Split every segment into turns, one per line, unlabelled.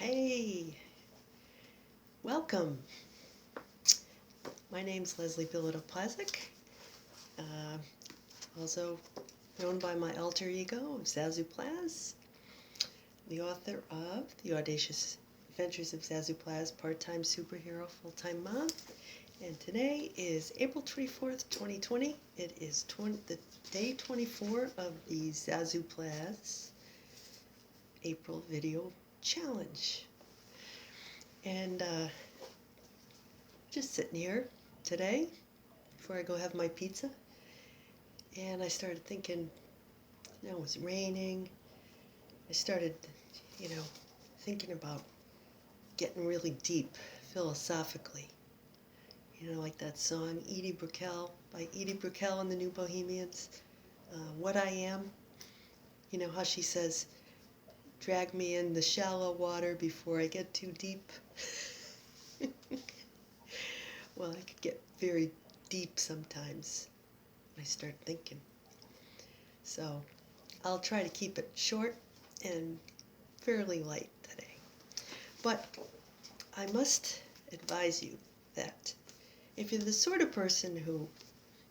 Hey, welcome. My name's Leslie Plazz, uh, also known by my alter ego of Zazoo Plazz, the author of The Audacious Adventures of Zazoo Plazz, Part-Time Superhero, Full-Time Mom. And today is April 24th, 2020. It is the day 24 of the Zazoo Plazz April Video Challenge. And just sitting here today before I go have my pizza, and I started thinking, it was raining. I started, thinking about getting really deep philosophically. Like that song Edie Brickell by Edie Brickell and the New Bohemians, What I Am. You know how she says, drag me in the shallow water before I get too deep. Well, I could get very deep sometimes when I start thinking. So I'll try to keep it short and fairly light today. But I must advise you that if you're the sort of person who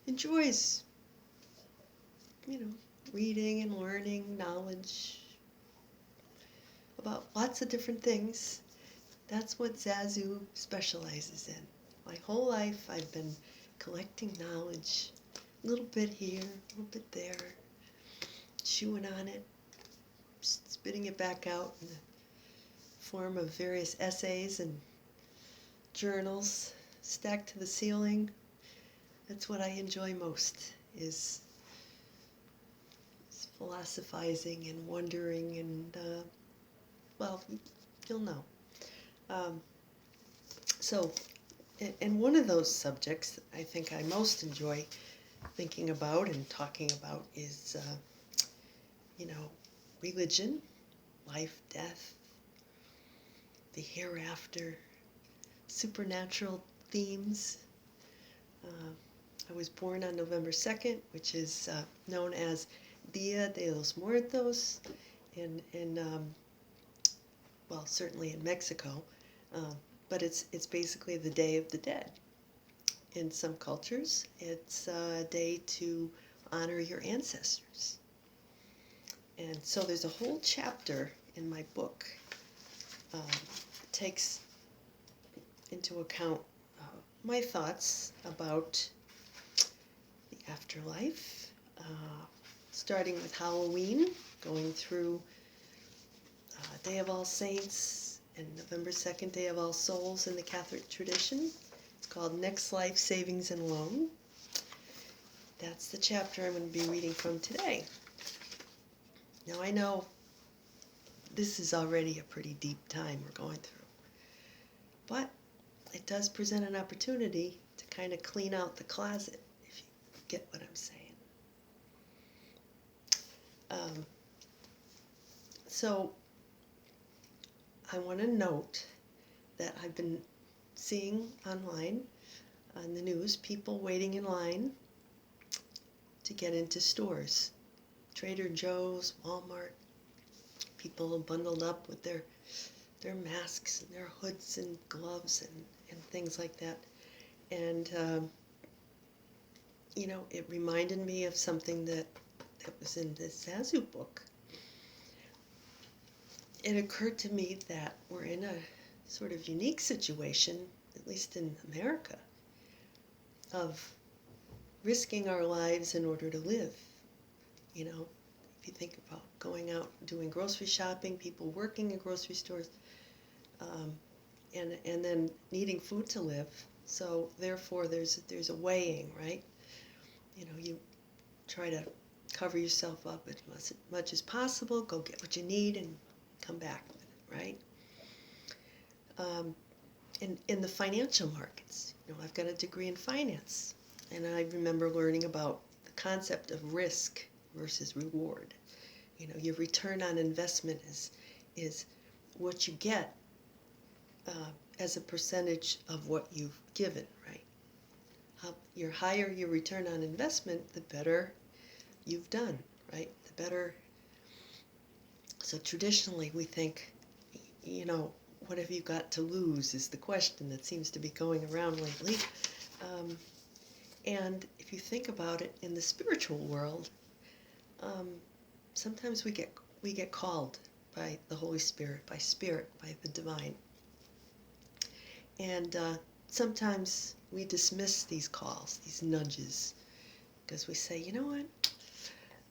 enjoys, reading and learning knowledge about lots of different things, that's what Zazoo specializes in. My whole life I've been collecting knowledge, a little bit here, a little bit there, chewing on it, spitting it back out in the form of various essays and journals stacked to the ceiling. That's what I enjoy most, is philosophizing and wondering and, well, you'll know. And one of those subjects I think I most enjoy thinking about and talking about is, religion, life, death, the hereafter, supernatural themes. I was born on November 2nd, which is known as Dia de los Muertos well, certainly in Mexico, but it's basically the Day of the Dead. In some cultures, it's a day to honor your ancestors. And so there's a whole chapter in my book that takes into account my thoughts about the afterlife, starting with Halloween, going through Day of All Saints and November 2nd, Day of All Souls in the Catholic tradition. It's called Next Life Savings and Loan. That's the chapter I'm going to be reading from today. Now I know this is already a pretty deep time we're going through, but it does present an opportunity to kind of clean out the closet, if you get what I'm saying. So I want to note that I've been seeing online on the news people waiting in line to get into stores. Trader Joe's, Walmart, people bundled up with their masks and their hoods and gloves and things like that. And, it reminded me of something that was in the Zazoo book. It occurred to me that we're in a sort of unique situation, at least in America, of risking our lives in order to live. If you think about going out and doing grocery shopping, people working in grocery stores, and then needing food to live. So therefore, there's a weighing, right? You try to cover yourself up as much as possible, go get what you need, and come back with it, right? In the financial markets, I've got a degree in finance, and I remember learning about the concept of risk versus reward. Your return on investment is what you get as a percentage of what you've given, right? Your higher your return on investment, the better you've done, right? The better. So traditionally we think, what have you got to lose is the question that seems to be going around lately. And if you think about it in the spiritual world, sometimes we get called by the Holy Spirit, by the divine. And sometimes we dismiss these calls, these nudges, because we say, you know what,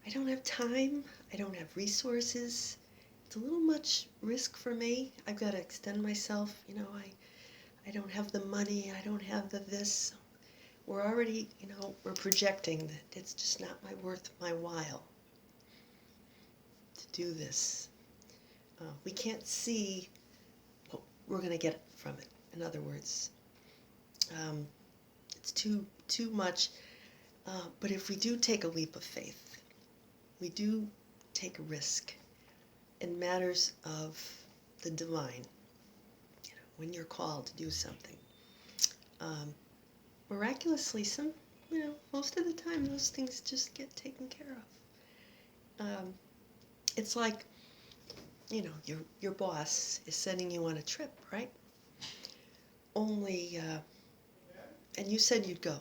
I don't have time, I don't have resources, it's a little much risk for me, I've got to extend myself, I don't have the money, I don't have the this. We're already, we're projecting that it's just not worth my while to do this. We can't see what we're going to get from it. In other words, it's too much. But if we do take a leap of faith, we do take a risk in matters of the divine. When you're called to do something, miraculously, most of the time, those things just get taken care of. It's like, your boss is sending you on a trip, right? Only, and you said you'd go.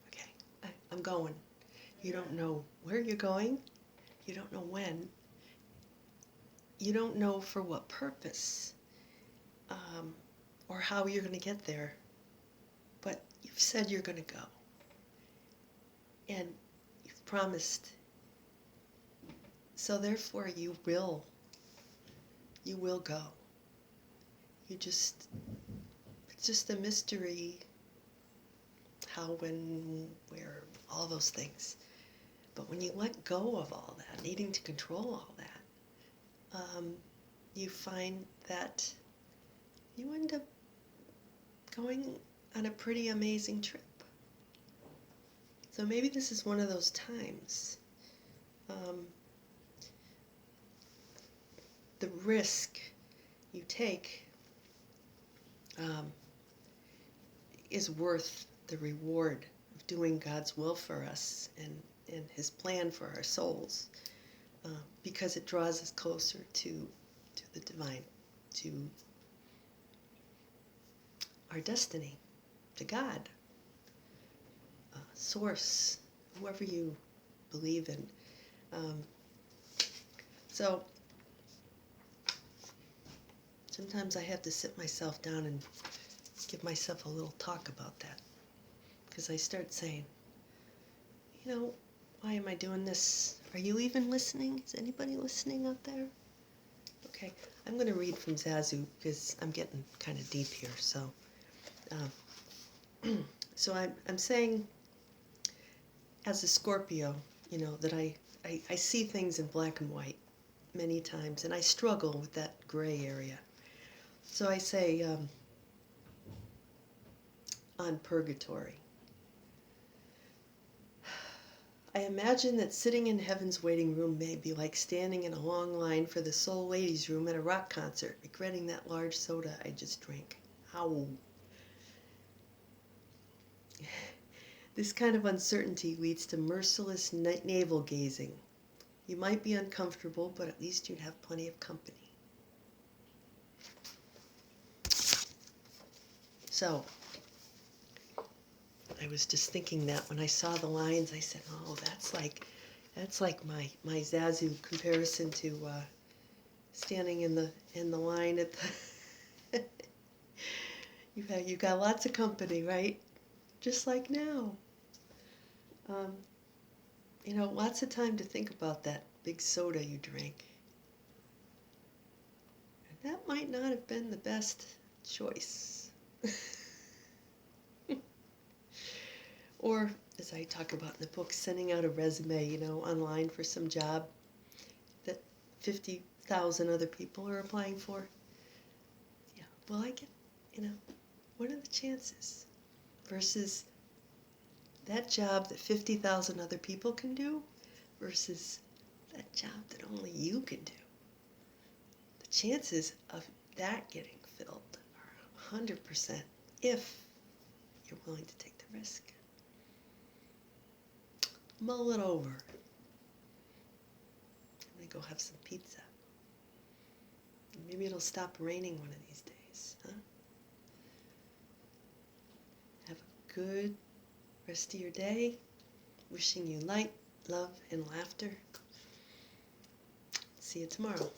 Okay, I'm going. You don't know where you're going. You don't know when. You don't know for what purpose, or how you're going to get there. But you've said you're going to go. And you've promised. So therefore you will go. It's just a mystery how, when, where, all those things. But when you let go of all that, needing to control all that, you find that you end up going on a pretty amazing trip. So maybe this is one of those times. The risk you take is worth the reward of doing God's will for us and His plan for our souls, because it draws us closer to the divine, to our destiny, to God, Source, whoever you believe in. So sometimes I have to sit myself down and give myself a little talk about that, because I start saying, why am I doing this? Are you even listening? Is anybody listening out there? Okay, I'm going to read from Zazoo, because I'm getting kind of deep here. So, so I'm saying, as a Scorpio, that I see things in black and white many times, and I struggle with that gray area. So I say, on purgatory, I imagine that sitting in heaven's waiting room may be like standing in a long line for the soul ladies' room at a rock concert, regretting that large soda I just drank. Ow. This kind of uncertainty leads to merciless navel gazing. You might be uncomfortable, but at least you'd have plenty of company. So, I was just thinking that when I saw the lines, I said, oh, that's like my Zazoo comparison to standing in the line at the you've got lots of company, right? Just like now. Lots of time to think about that big soda you drank. And that might not have been the best choice. Or, as I talk about in the book, sending out a resume, online for some job that 50,000 other people are applying for. Yeah, well, I get, what are the chances? Versus that job that 50,000 other people can do versus that job that only you can do. The chances of that getting filled are 100% if you're willing to take the risk. Mull it over. I'm going to go have some pizza. Maybe it'll stop raining one of these days, huh? Have a good rest of your day. Wishing you light, love, and laughter. See you tomorrow.